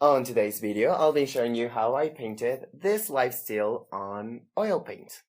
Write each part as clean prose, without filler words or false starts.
On today's video, I'll be showing you how I painted this lifestyle on oil paint.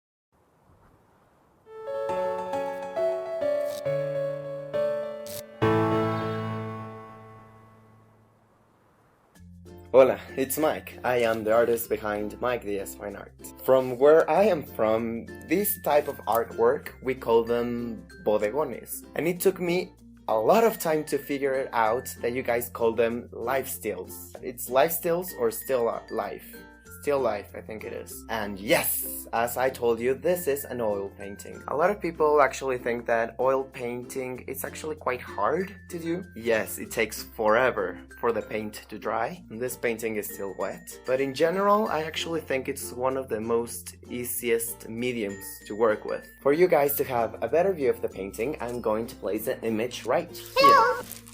Hola, it's Mike. I am the artist behind Mike DS Fine Art. From where I am from, this type of artwork, we call them bodegones. And it took me a lot of time to figure it out that you guys call them lifestyles. It's lifestyles or still life. Still life, I think it is. And yes, as I told you, this is an oil painting. A lot of people actually think that oil painting is actually quite hard to do. Yes, it takes forever for the paint to dry. And this painting is still wet. But in general, I actually think it's one of the most easiest mediums to work with. For you guys to have a better view of the painting, I'm going to place the image right here.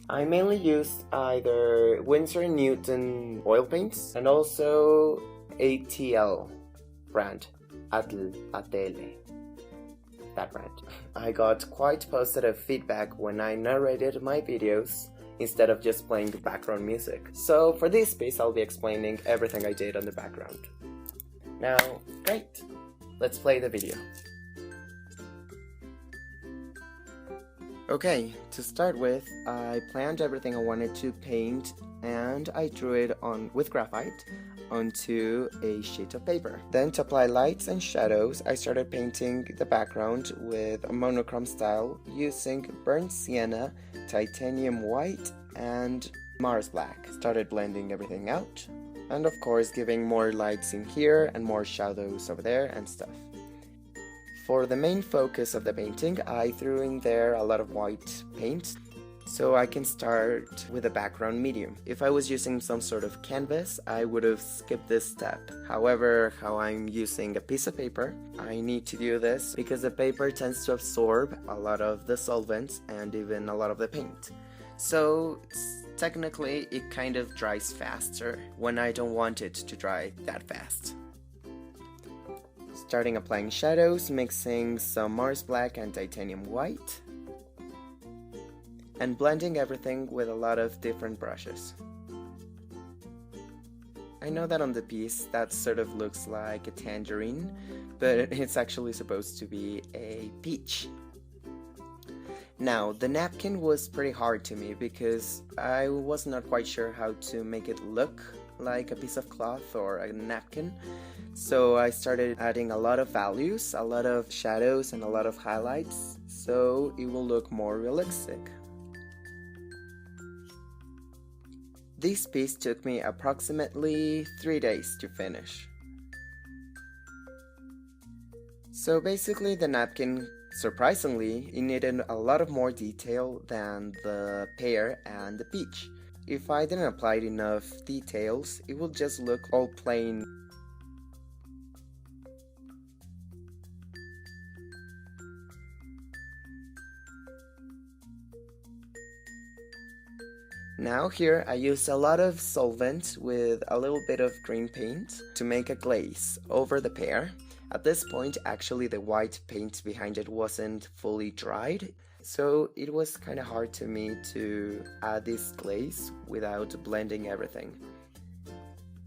I mainly use either Winsor Newton oil paints and also ATL brand, ATL, that brand. I got quite positive feedback when I narrated my videos instead of just playing background music. So for this piece, I'll be explaining everything I did on the background. Now, great, let's play the video. Okay, to start with, I planned everything I wanted to paint and I drew it on with graphite onto a sheet of paper. Then to apply lights and shadows, I started painting the background with a monochrome style using burnt sienna, titanium white, and Mars black. Started blending everything out and of course giving more lights in here and more shadows over there and stuff. For the main focus of the painting, I threw in there a lot of white paint so I can start with a background medium. If I was using some sort of canvas, I would have skipped this step. However, how I'm using a piece of paper, I need to do this because the paper tends to absorb a lot of the solvents and even a lot of the paint. So technically it kind of dries faster when I don't want it to dry that fast. Starting applying shadows, mixing some Mars black and titanium white, and blending everything with a lot of different brushes. I know that on the piece that sort of looks like a tangerine, but it's actually supposed to be a peach. Now, the napkin was pretty hard to me because I was not quite sure how to make it look like a piece of cloth or a napkin. So I started adding a lot of values, a lot of shadows and a lot of highlights, so it will look more realistic. This piece took me approximately 3 days to finish. So basically the napkin, surprisingly, it needed a lot of more detail than the pear and the peach. If I didn't apply enough details, it would just look all plain. Now here I used a lot of solvent with a little bit of green paint to make a glaze over the pear. At this point actually the white paint behind it wasn't fully dried, so it was kind of hard to me to add this glaze without blending everything.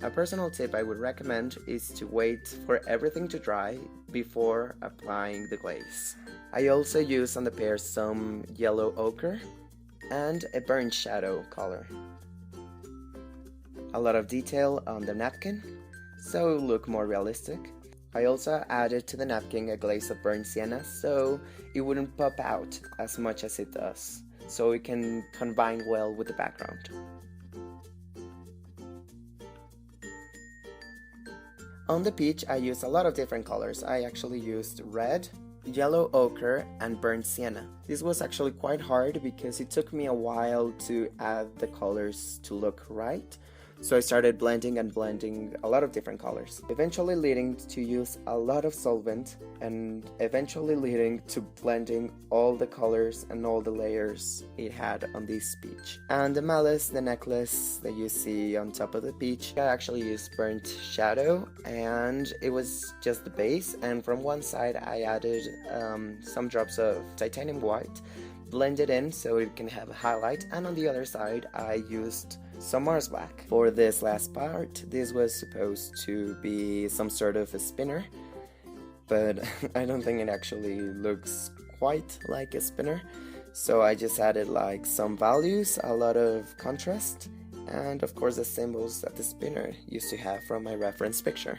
A personal tip I would recommend is to wait for everything to dry before applying the glaze. I also used on the pear some yellow ochre and a burnt shadow color. A lot of detail on the napkin, so it will look more realistic. I also added to the napkin a glaze of burnt sienna so it wouldn't pop out as much as it does, so it can combine well with the background. On the peach I used a lot of different colors. I actually used red, yellow ochre and burnt sienna. This was actually quite hard because it took me a while to add the colors to look right. So I started blending and blending a lot of different colors, eventually leading to use a lot of solvent and eventually leading to blending all the colors and all the layers it had on this peach. And the malice, the necklace that you see on top of the peach, I actually used burnt shadow and it was just the base, and from one side I added some drops of titanium white, blended in so it can have a highlight, and on the other side I used some Mars black. For this last part, this was supposed to be some sort of a spinner, but I don't think it actually looks quite like a spinner. So I just added like some values, a lot of contrast, and of course the symbols that the spinner used to have from my reference picture.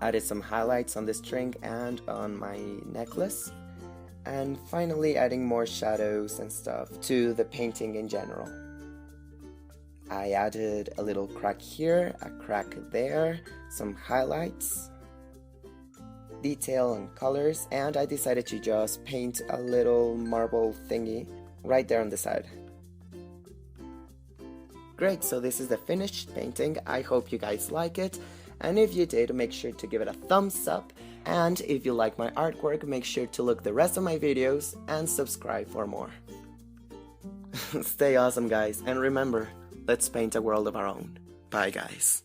Added some highlights on the string and on my necklace, and finally adding more shadows and stuff to the painting in general. I added a little crack here, a crack there, some highlights, detail and colors, and I decided to just paint a little marble thingy right there on the side. Great, so this is the finished painting. I hope you guys like it, and if you did, make sure to give it a thumbs up, and if you like my artwork, make sure to look the rest of my videos and subscribe for more. Stay awesome, guys, and remember, let's paint a world of our own. Bye, guys.